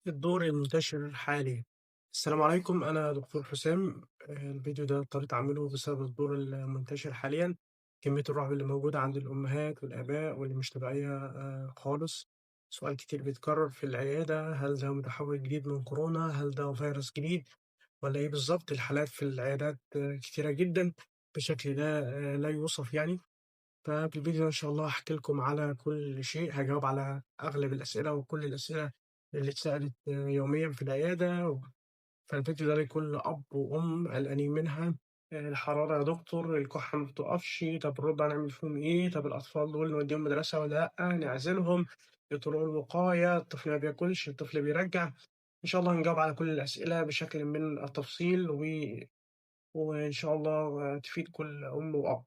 الدور المنتشر حاليًا. السلام عليكم، أنا دكتور حسام. الفيديو ده اضطريت أعمله بسبب الدور المنتشر حاليًا، كمية الرعب اللي موجودة عند الأمهات والآباء واللي مش طبيعية خالص. سؤال كتير بيتكرر في العيادة: هل ده متحور جديد من كورونا؟ هل ده فيروس جديد والّا إيه بالضبط؟ الحالات في العيادات كتيرة جدًا بشكل لا يوصف يعني. ففي الفيديو ده إن شاء الله هاحكي لكم على كل شيء، هاجاوب على أغلب الأسئلة وكل الأسئلة اللي اتسألت يوميًا في العيادة. فالفيديو ده لكل أب وأم قلقانين منها. الحرارة يا دكتور، الكحة ما بتقفش، طب الرضع نعمل فيهم إيه؟ طب الأطفال دول نوديهم مدرسة والّا لأ؟ نعزلهم؟ طرق الوقاية، الطفل ما بياكلش، الطفل بيرجّع. إن شاء الله هنجاوب على كل الأسئلة بشكل من التفصيل وإن شاء الله تفيد كل أم وأب.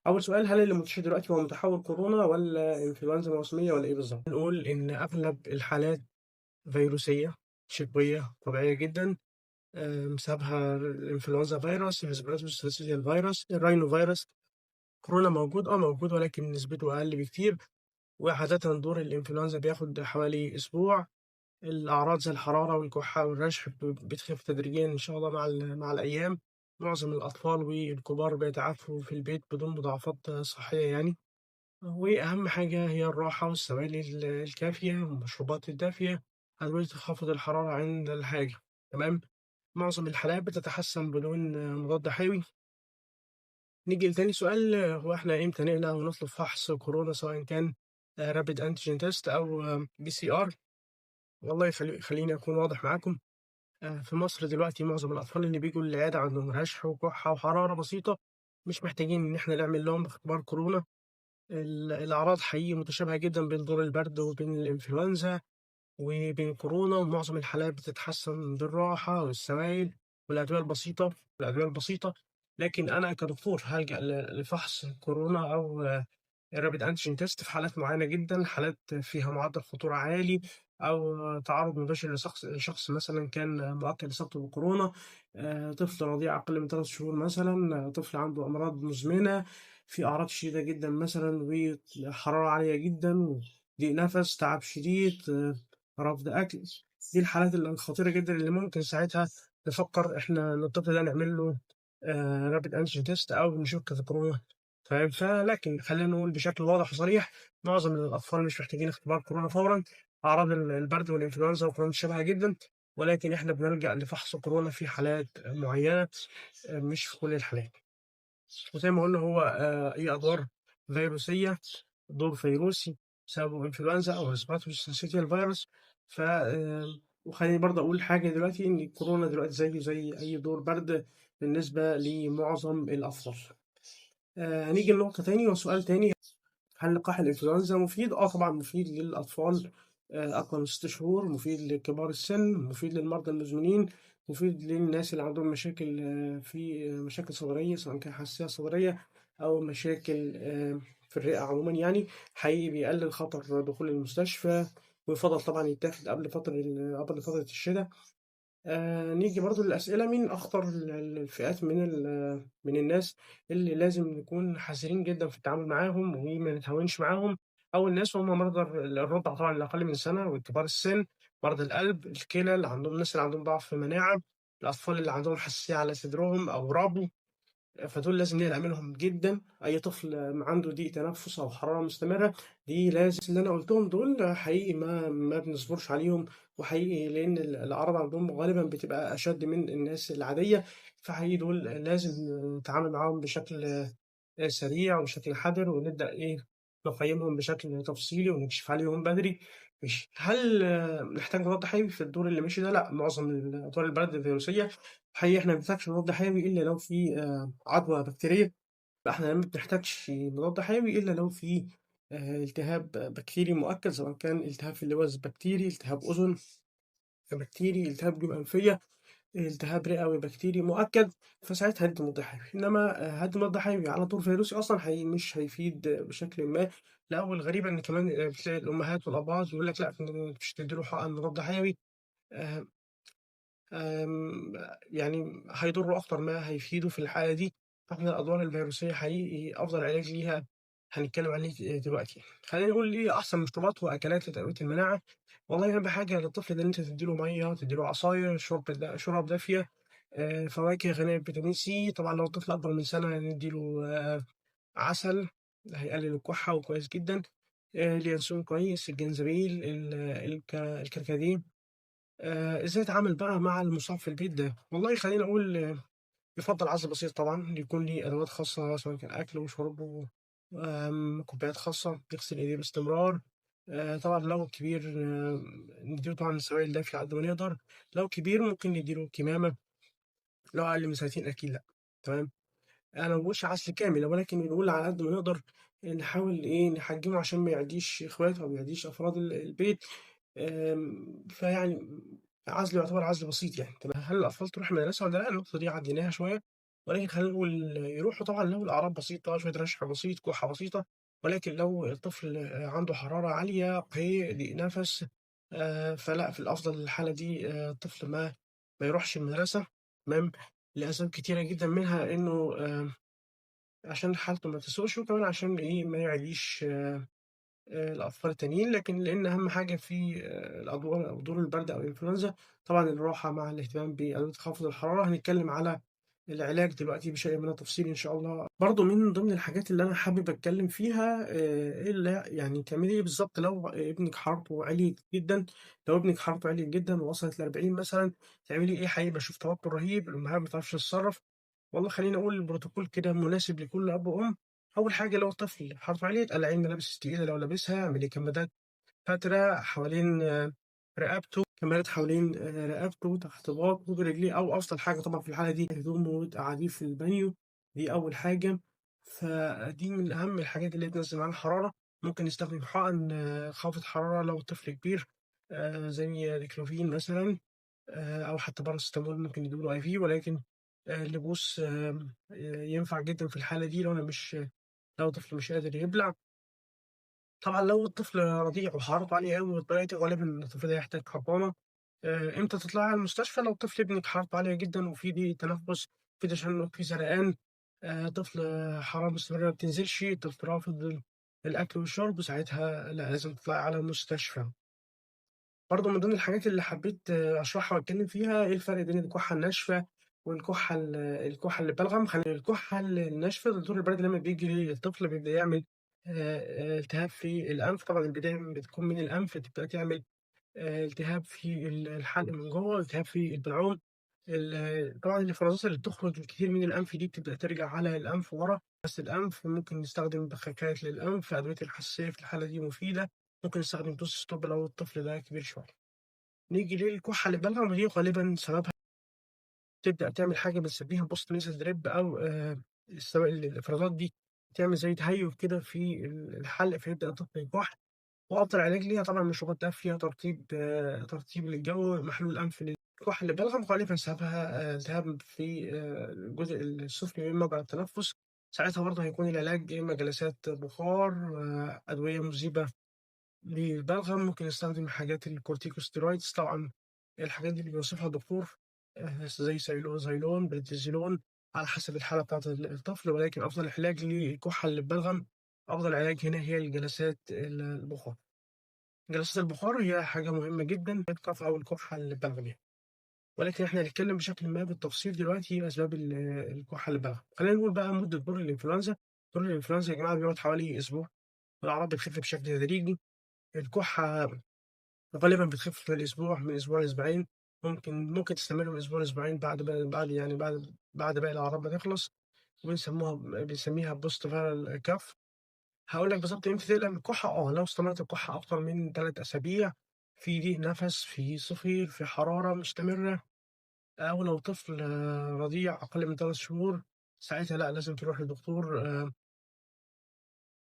أول سؤال: هل اللي منتشر دلوقتي هو متحوّر كورونا والّا إنفلونزا موسمية والّا إيه بالضبط؟ نقول إن أغلب الحالات فيروسية شتوية طبيعية جدًا. سابها الإنفلونزا فيروس، الRespiratory syncytial virus، الRhino virus. كورونا موجود، موجود ولكن نسبته أقل بكتير، وعادةً دور الإنفلونزا بياخد حوالي أسبوع. الأعراض زي الحرارة والكحة والرشح بتخف تدريجيًا إن شاء الله مع الأيام. معظم الأطفال والكبار بيتعافوا في البيت بدون مضاعفات صحية يعني. وأهم حاجة هي الراحة والسوائل الكافية والمشروبات الدافية، أدوية تخفض الحرارة عند الحاجة. تمام. معظم الحالات بتتحسن بدون مضاد حيوي. نيجي لتاني سؤال: هو إحنا إمتى نقلق ونطلب فحص كورونا سواء كان rapid antigen test أو PCR؟ والله خلّيني أكون واضح معاكم. في مصر دلوقتي معظم الأطفال اللي بييجوا العيادة عندهم رشح وكحة وحرارة بسيطة، مش محتاجين إن إحنا نعمل لهم اختبار كورونا. الأعراض حقيقي متشابهة جدًا بين دور البرد وبين الإنفلونزا وبين كورونا، ومعظم الحالات بتتحسن بالراحة والسوائل والأدوية البسيطة. لكن أنا كدكتور هالجأ لفحص كورونا أو الرابيد أنتيجين تيست في حالات معينة جدًا، حالات فيها معدل خطورة عالي أو تعرُّض مباشر لشخص مثلًا كان مؤكد إصابته بكورونا. طفل رضيع أقل من 3 شهور مثلًا، طفل عنده أمراض مزمنة، في أعراض شديدة جدًا مثلًا وحرارة عالية جدًا وضيق نَفَس، تعب شديد، رفض أكل. دي الحالات الخطيرة جدًا اللي ممكن ساعتها نفكّر إحنا إن الطفل ده نعمل له rapid antigen test أو نشُك في كورونا. تمام. لكن خلّينا نقول بشكل واضح وصريح: معظم الأطفال مش محتاجين اختبار كورونا فورًا. أعراض البرد والإنفلونزا وكورونا شبه جدًا، ولكن إحنا بنلجأ لفحص كورونا في حالات معيّنة، مش في كل الحالات. وزي ما قُلنا هو هي أدوار فيروسية، دور فيروسي بسببه إنفلونزا أو respiratory syncytial virus. ف وخلّيني برضه أقول حاجة دلوقتي: إن الكورونا دلوقتي زيه زي أي دور برد بالنسبة لمعظم الأطفال. هنيجي لنقطة تاني وسؤال تاني: هل لقاح الإنفلونزا مفيد؟ طبعًا مفيد للأطفال أقل من 6 شهور، مفيد لكبار السن، مفيد للمرضى المزمنين، مفيد للناس اللي عندهم مشاكل في مشاكل صدرية سواء كان حساسية صدرية أو مشاكل في الرئة عمومًا يعني. حقيقي بيقلل خطر دخول المستشفى، ويُفضّل طبعًا يتاخد قبل فترة الشتا. نيجي برضه للأسئلة: مين أخطر الفئات من الناس اللي لازم نكون حذرين جدًا في التعامل معاهم وما نتهاونش معاهم؟ أول ناس هم مرضى الرضع طبعًا اللي أقل من سنة وكبار السن، مرضى القلب، الكلى، الناس اللي عندهم ضعف مناعة، الأطفال اللي عندهم حساسية على صدرهم أو ربو. فدول لازم نقلق منهم جدًا. أي طفل عنده ضيق تنفس أو حرارة مستمرة، دي لازم اللي أنا قُلتهم دول حقيقي ما بنصبرش عليهم، وحقيقي لإن الأعراض عندهم غالبًا بتبقى أشد من الناس العادية. فحقيقي دول لازم نتعامل معاهم بشكل سريع وبشكل حذر، ونبدأ نقيّمهم بشكل تفصيلي ونكشف عليهم بدري. ماشي. هل نحتاج مضاد حيوي في الدور اللي ماشي ده؟ لأ، معظم أدوار البرد الفيروسية حقيقي إحنا ما بنحتاجش مضاد حيوي إلا لو في عدوى بكتيرية. فإحنا ما بنحتاجش مضاد حيوي إلا لو في التهاب بكتيري مؤكد، سواء كان التهاب في اللوز بكتيري، التهاب أذن بكتيري، التهاب جيوب أنفية. التهاب رئوي بكتيري مؤكد، فساعتها هدي مضاد حيوي، إنما هدي مضاد حيوي على طول فيروسي أصلًا مش هيفيد بشكل ما. لأ، والغريبة إن كمان بتلاقي الأمهات والأبهات يقول لك لأ مش تدّي له حقن مضاد حيوي. آآ آمم، يعني هيضره أكتر ما هيفيده في الحالة دي. فإحنا الأدوار الفيروسية حقيقي أفضل علاج ليها هنتكلم عليه دلوقتي. خلّينا نقول إيه أحسن مشروبات وأكلات لتقوية المناعة. والله أهم حاجة للطفل ده إن أنت تدّي له مَيّة، تدّي له عصاير، شُرَب دافية، فواكه غنية بفيتامين C. طبعًا لو الطفل أكبر من سَنة ندّي له عسل، ده هيقلل الكحة وكويس جدًا. اليانسون كويس، الجنزبيل، الكركديه. إزاي أتعامل بقى مع المصاب في البيت ده؟ والله خلّيني أقول يُفضّل عزل بسيط طبعًا، يكون ليه أدوات خاصة سواء كان أكل وشرب كوبايات خاصة، يغسل إيديه باستمرار. طبعًا لو كبير ندّي له طبعًا سوائل دافية على قد ما نقدر. لو كبير ممكن ندّي له كمامة، لو أقل من سنتين أكيد لأ. تمام. أنا ما باقولش عزل كامل، ولكن بنقول على قد ما نقدر نحاول إيه، نحجّمه عشان ما يعديش إخواته أو ما يعديش أفراد البيت. فيعني عزل يعتبر عزل بسيط يعني. طب هل الأطفال تروح المدرسة والّا لأ؟ النقطة دي عدّيناها شوية، ولكن خلّينا نقول يروحوا طبعًا لو الأعراض بسيطة، شوية رشح بسيط، كُحّة بسيطة. ولكن لو الطفل عنده حرارة عالية، قيء، ضيق نَفَس، فلأ، في الأفضل الحالة دي الطفل ما يروحش المدرسة. تمام. لأسباب كتيرة جدًا منها إنه عشان حالته ما تسوءش، وكمان عشان إيه، ما يعديش الأطفال التانيين. لكن لإن أهم حاجة في الأدوار أو دور البرد أو الإنفلونزا طبعًا الراحة مع الاهتمام بأدوية خفض الحرارة. هنتكلم على العلاج دلوقتي بشيء من التفصيل إن شاء الله. برضه من ضمن الحاجات اللي أنا حابب أتكلم فيها يعني تعملي إيه بالضبط لو ابنِك حرارته عِليت جدًا. لو ابنِك حرارته عِليت جدًا ووصلت ل40 مثلًا، تعملي إيه؟ حقيقي باشوف توتر رهيب، الأمهات ما بتعرفش تتصرّف. والله خلّيني أقول البروتوكول كده مناسب لكل أب وأم. أول حاجة لو الطفل حرصوا عليه تقلعيه الملابس التقيلة لو لابسها، اعملي كمادات فترة حوالين رقبته، كمادات حوالين رقبته، تحت باطه، برجليه، أو أفضل حاجة طبعًا في الحالة دي هدومه تقعّديه في البانيو. دي أول حاجة. فدي من أهم الحاجات اللي هي تنزّل معاه الحرارة. ممكن نستخدم حقن خافض حرارة لو الطفل كبير، زي ديكلوفين مثلًا، أو حتى باراسيتامول ممكن ندّي له IV. ولكن اللبوس ينفع جدًا في الحالة دي لو طفل مش قادر يبلع. طبعًا لو الطفل رضيع وحرارته عالية أوي بالطريقة دي غالبًا الطفل ده هيحتاج حضانة. إمتى تطلعي على المستشفى؟ لو طفل ابنِك حرارته عالية جدًا وفي ضيق تنفس، في تشنج، في زرقان، طفل حرارة مستمرة ما بتنزلش، طفل رافض الأكل والشرب، ساعتها لأ، لازم تطلعي على المستشفى. برضه من ضمن الحاجات اللي حبيت أشرحها وأتكلم فيها، إيه الفرق بين الكحة الناشفة والكحة اللي ببلغم. الكحة الناشفة الدور البرد لمّا بييجي للطفل بيبدأ يعمل التهاب في الأنف. طبعًا البداية بتكون من الأنف، تبدأ تعمل التهاب في الحلق من جوّه، التهاب في البلعوم. طبعًا الإفرازات اللي بتخرج كتير من الأنف دي بتبدأ ترجع على الأنف ورا. بس الأنف ممكن نستخدم بخاخات للأنف، أدوية الحساسية في الحالة دي مفيدة. ممكن نستخدم دوس ستوب لو الطفل ده كبير شوية. نيجي للكحة اللي بالغم، ودي غالبًا سببها تبدأ تعمل حاجة بنسميها post nasal drip، أو الإفرازات دي بتعمل زي تهيُّج كده في الحلق، فيبدأ الطفل يكح. وأفضل علاج ليها طبعًا مشروبات دافية، ترطيب للجو، محلول أنف للكحة اللي بالغم. غالبًا سببها التهاب في الجزء السفلي من مجرى التنفس. ساعتها برضه هيكون العلاج يا إما جلسات بخار، أدوية مذيبة للبلغم. ممكن نستخدم حاجات الcorticosteroids طبعًا، الحاجات دي اللي بيوصفها الدكتور، زي زايلون، بريدنيزولون، على حسب الحالة بتاعة الطفل. ولكن أفضل علاج للكحة اللي ببلغم، أفضل علاج هنا هي الجلسات البخار. جلسات البخار هي حاجة مهمة جدًا في الكف أو الكحة اللي ببلغم يعني. ولكن إحنا هنتكلم بشكل ما بالتفصيل دلوقتي أسباب الكحة اللي ببلغم. خلينا نقول بقى مدة دور الإنفلونزا. دور الإنفلونزا يا جماعة بيقعد حوالي أسبوع، والأعراض بتخف بشكل تدريجي. الكحة غالبًا بتخف خلال أسبوع، من أسبوع لأسبوعين. ممكن تستمر من أسبوع لأسبوعين بعد باقي الأعراض ما تخلص. بنسميها post viral cough. هاقول لك بالضبط إمتى تقلق من الكحة. لو استمرت الكحة أكتر من 3 أسابيع، في ضيق نَفَس، في صفير، في حرارة مستمرة، أو لو طفل رضيع أقل من 3 شهور، ساعتها لأ، لازم تروح لدكتور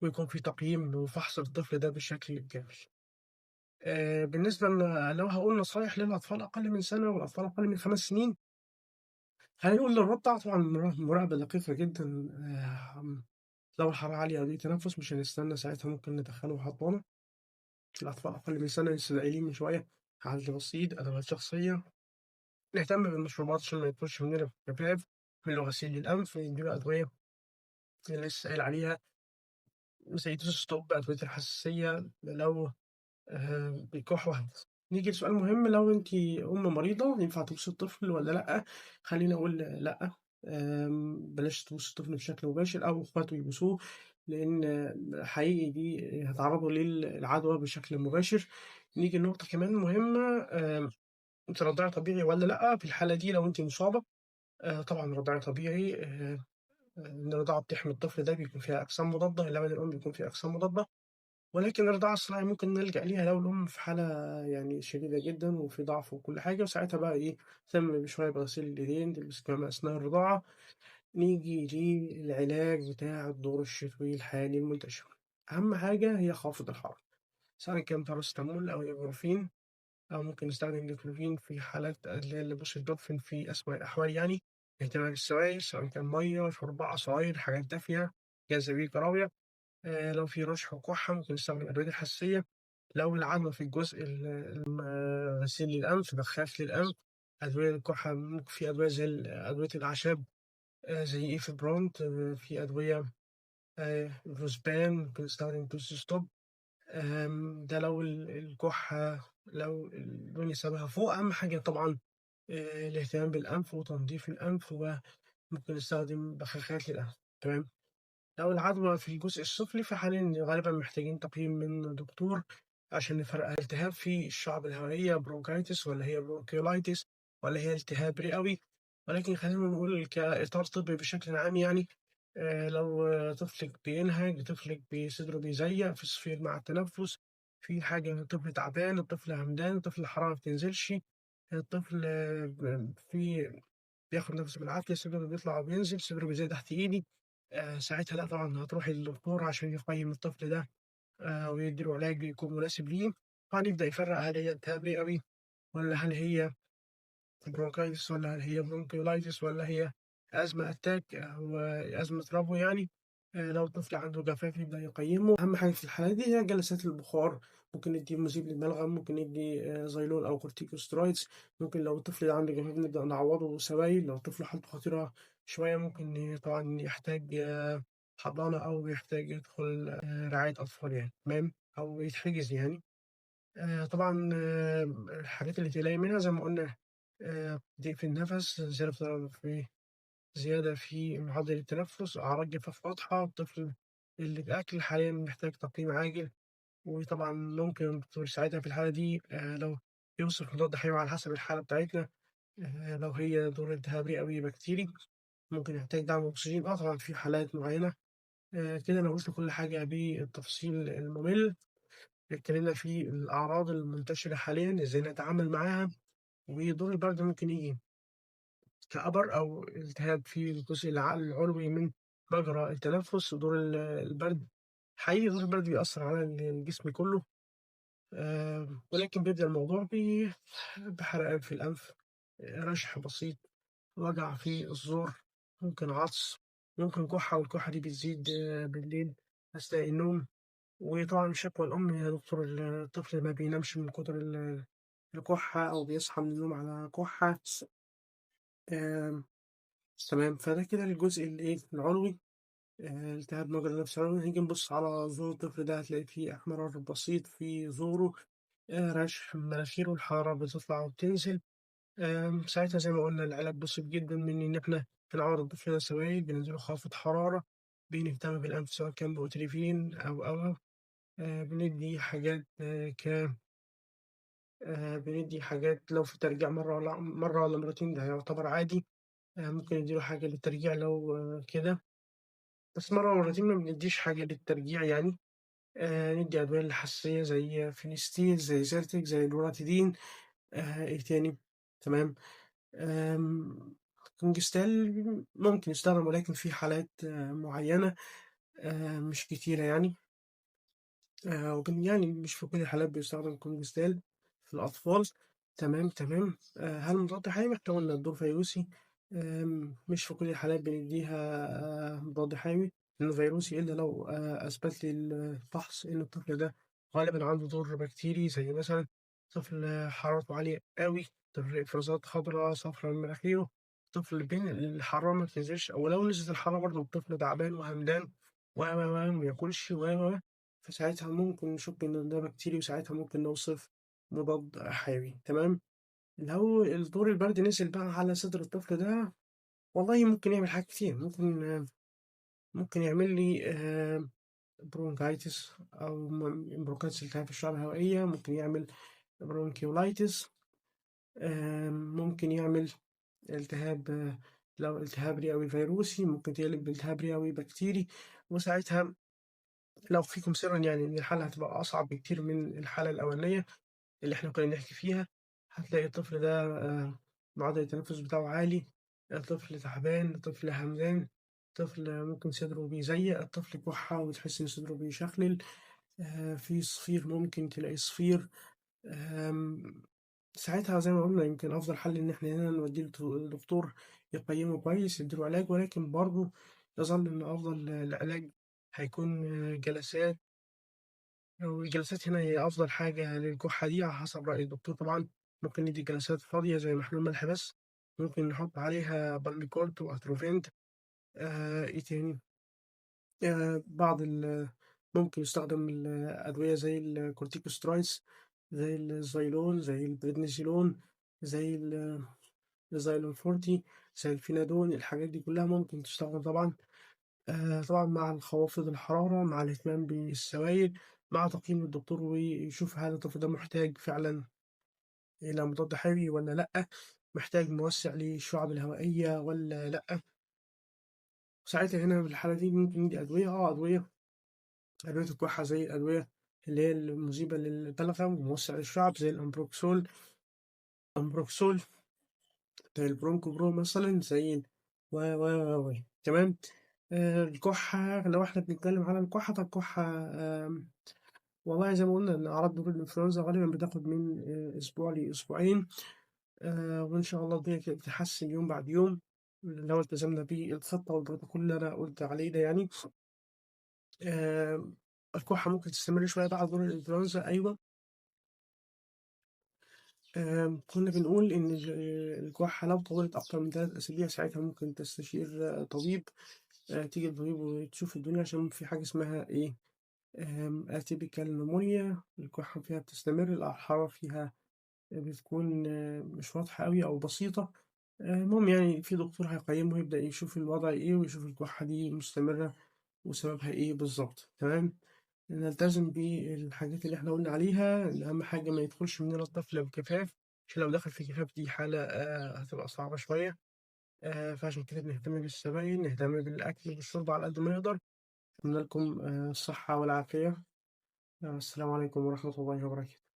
ويكون في تقييم وفحص للطفل ده بشكل كامل. بالنسبة لو هاقول نصايح للأطفال أقل من سنة والأطفال أقل من 5 سنين، خلّينا نقول الرابطة طبعًا مراقبة دقيقة جدًا. لو الحرارة عالية أو ضيق تنفس مش هنستنى ساعتها، ممكن ندخّله حضانة. الأطفال أقل من سنة لسه قايلين من شوية، عزل بسيط، أدوات شخصية. نهتم بالمشروبات عشان ما يدخلش مننا جفاف، نديله غسيل للأنف، نديله أدوية اللي لسه قايل عليها زي دوز ستوب، أدوية الحساسية لو بيكح واحدة. نيجي لسؤال مهم، لو أنتِ أم مريضة ينفع تبوسي الطفل والّا لأ؟ خلّيني أقول لأ. بلاش تبوسي الطفل بشكل مباشر أو إخواته يبوسوه، لإن حقيقي دي هتعرّضه للعدوى بشكل مباشر. نيجي لنقطة كمان مهمة، أنتِ رضاعي طبيعي والّا لأ؟ في الحالة دي لو أنتِ مصابة، طبعًا رضاعي طبيعي. لإن الرضاعة بتحمي الطفل ده، بيكون فيها أجسام مضادة، اللبن الأم بيكون فيه أجسام مضادة. ولكن الرضاعة الصناعي ممكن نلجأ ليها لو الأم في حالة يعني شديدة جدًا وفي ضعف وكل حاجة، وساعتها بقى إيه، نهتم بشوية بغسيل الإيدين، تلبس كمامة أثناء الرضاعة. نيجي للعلاج بتاع الدور الشتوي الحالي المنتشر. أهم حاجة هي خافض الحرارة، سواء كان باراسيتامول أو إيبوفين، أو ممكن نستخدم ديكلوفين في حالات اللي هي اللبوس الدوفين في أسوأ الأحوال يعني. اهتمام بالسوائل سواء كان مَيّة، شوربة، عصاير، حاجات دافية، جاذبية كراوية. لو في رشح وكحة ممكن نستخدم الأدوية الحساسية. لو العدوى في الجزء غسيل للأنف، بخاخ للأنف، أدوية الكحة ممكن في أدوية زي أدوية الأعشاب، زي إيفيبرونت. في أدوية روزبان، ممكن نستخدم دوسيستوب. ده لو الكحة، لو اللون سابها فوق. أهم حاجة طبعًا الاهتمام بالأنف وتنضيف الأنف، وممكن نستخدم بخاخات للأنف. تمام. لو العدوى في الجزء السفلي فحاليًا غالبًا محتاجين تقييم من دكتور عشان نفرق هل التهاب في الشعب الهوائية برونكايتس والّا هي برونكيولايتس والّا هي التهاب رئوي. ولكن خلينا نقول كإطار طبي بشكل عام يعني، لو طفلِك بينهج، طفلِك صدره بيزيق، في صفير مع التنفس، في حاجة، الطفل تعبان، الطفل همدان، الطفل الحرارة ما بتنزلش، الطفل بياخد نَفَسه بالعافية، صدره بيطلع وبينزل، صدره بيزيد تحت إيدي. ساعتها لأ طبعًا هتروحي للدكتور عشان يقيّم الطفل ده، ويدّي له علاج يكون مناسب ليه. طبعًا يبدأ يفرّق هل هي التهاب رئوي والّا هل هي bronchitis والّا هل هي bronchiolitis والّا هي أزمة attack أو أزمة ربو يعني. لو الطفل عنده جفاف يبدأ يقيّمه. أهم حاجة في الحالة دي هي جلسات البخار، ممكن ندّي مذيب للبلغم، ممكن ندّي زيلون أو corticosteroids. ممكن لو الطفل عنده جفاف نبدأ نعوّضه سوايل. لو الطفل حالته خطيرة شوية ممكن طبعًا يحتاج حضانة أو يحتاج يدخل رعاية أطفال يعني، تمام، أو يتحجز يعني. طبعًا الحاجات اللي تقلقي منها زي ما قُلنا، ضيق في النَفَس، زيادة في معدل التنفس، أعراض جفاف واضحة، الطفل اللي الأكل حاليًا محتاج تقييم عاجل. وطبعًا ممكن الدكتور يساعدها في الحالة دي، لو يوصف مضاد حيوي على حسب الحالة بتاعتنا. لو هي دور التهاب رئوي بكتيري ممكن يحتاج دعم أكسجين. طبعًا في حالات معينة. كده أنا قُلت كل حاجة بالتفصيل الممل. اتكلمنا في الأعراض المنتشرة حاليًا، إزاي نتعامل معاها، ودور البرد ممكن ييجي كأبر أو التهاب في الجزء العلوي من مجرى التنفس. ودور البرد، حقيقي دور البرد بيأثّر على الجسم كله. ولكن بيبدأ الموضوع بحرقان في الأنف، رشح بسيط، وجع في الزور، ممكن عطس، ممكن كحة، والكحة دي بتزيد بالليل أثناء النوم. وطبعًا شكوى الأم يا دكتور الطفل ما بينامش من كتر الكحة، أو بيصحى من النوم على كحة. آمم تمام. فده كده الجزء الإيه، العلوي، التهاب مجرى النفس العلوي. نيجي نبُص على زور الطفل ده هتلاقي فيه احمرار بسيط في زوره، رشح، مناخيره الحرارة بتطلع وبتنزل. ساعتها زي ما قُلنا العلاج بسيط جدًا من إن إحنا بنعوّض الطفل ده سوايل، بندّي له خافض حرارة، بنهتم بالأنف سواء كان بأوتريفين أو بندّي حاجات بندّي حاجات لو في ترجيع مرّة والّا مرّتين ده يعتبر عادي. ممكن ندّي له حاجة للترجيع لو كده. بس مرّة مرّتين ما بندّيش حاجة للترجيع يعني. ندّي أدوية للحساسية زي فينستيل، زي زيرتك، زي لوراتيدين. إيه تاني؟ تمام. آمم كونجستال ممكن يستخدم، ولكن في حالات معيّنة، مش كتيرة يعني. يعني مش في كل الحالات بيستخدم كونجستال في الأطفال. تمام، تمام. هل مضاد حيوي؟ إحنا قُلنا الدور فيروسي. مش في كل الحالات بندّيها مضاد حيوي إنه فيروسي، إلا لو أثبت لي الفحص إن الطفل ده غالبًا عنده دور بكتيري، زي مثلًا طفل حرارته عالية أوي، طفل إفرازات خضرا صفرا من مناخيره، طفل بين الحرارة ما بتنزلش، أو لو نزلت الحرارة برضه الطفل تعبان وهمدان ما بياكلش فساعتها ممكن نشُك إن ده بكتيري، وساعتها ممكن نوصف مضاد حيوي، تمام؟ لو الدور البرد نزل بقى على صدر الطفل ده، والله ممكن يعمل حاجات كتير، ممكن يعمل لي bronchitis أو bronchitis التهاب في الشعب الهوائية، ممكن يعمل bronchiolitis، ممكن يعمل التهاب لو التهاب رئوي فيروسي، ممكن تقلب بالتهاب رئوي بكتيري، وساعتها لو فيكم سرًا يعني إن الحالة هتبقى أصعب بكتير من الحالة الأولانية اللي إحنا كنا بنحكي فيها، هتلاقي الطفل ده معدل التنفس بتاعه عالي، الطفل تعبان، الطفل همدان، الطفل ممكن صدره بيزيق، الطفل كُحّة وتحس إن صدره بيشخلل، في صفير ممكن تلاقي صفير، آمم، ساعتها زي ما قُلنا يمكن أفضل حل إن إحنا هنا نوديه لدكتور يقيّمه كويس، يدّي له علاج، ولكن برضه يظل إن أفضل العلاج هيكون جلسات، والجلسات هنا هي أفضل حاجة للكحة دي على حسب رأي الدكتور طبعًا، ممكن ندّي جلسات فاضية زي محلول ملح بس، ممكن نحط عليها Balmicort وAtrovent، إيه تاني، بعض ممكن يستخدم الأدوية زي الcorticosteroids زي الزايلون، زي الprednisolone، زي الXylon 40، زي الفينادول، الحاجات دي كلها ممكن تستخدم طبعًا. طبعًا مع انخفاض الحرارة، مع الاهتمام بالسوائل، مع تقييم الدكتور ويشوف هل الطفل ده محتاج فعلًا إلى مضاد حيوي والّا لأ، محتاج موسّع للشعب الهوائية والّا لأ، ساعتها هنا في الحالة دي ممكن ندّي أدوية، أدوية الكحة زي الأدوية اللي هي المذيبة للبلغم وموسّع للشعب زي أمبروكسول، زي البرونكو مثلًا، زي تمام. الكحة لو إحنا بنتكلم على الكحة، فالكحة والله زي ما قُلنا إن أعراض دور الإنفلونزا غالبًا بتاخد من أسبوع لأسبوعين، وإن شاء الله الدنيا كده بتتحسن يوم بعد يوم، لو التزمنا بالخطة والبروتوكول اللي أنا قُلت عليه ده يعني. آآ الكحة ممكن تستمر شوية بعد دور الإنفلونزا أيوه، كنا بنقول إن الكحة لو طوِّلت أكتر من 3 أسابيع ساعتها ممكن تستشير طبيب، تيجي لطبيب وتشوف الدنيا عشان في حاجة اسمها إيه، atypical pneumonia، الكحة فيها بتستمر، الحرارة فيها بتكون مش واضحة أوي أو بسيطة، المهم يعني في دكتور هيقيّمه ويبدأ يشوف الوضع إيه ويشوف الكحة دي مستمرة وسببها إيه بالضبط، تمام؟ نلتزم بالحاجات اللي إحنا قُلنا عليها، أهم حاجة ما يدخلش مننا الطفل بجفاف، عشان لو دخل في جفاف دي حالة هتبقى صعبة شوية، فعشان كده بنهتم بالسوائل، نهتم بالأكل والشرب على قد ما نقدر، أتمنى لكم الصحة والعافية، السلام عليكم ورحمة الله وبركاته.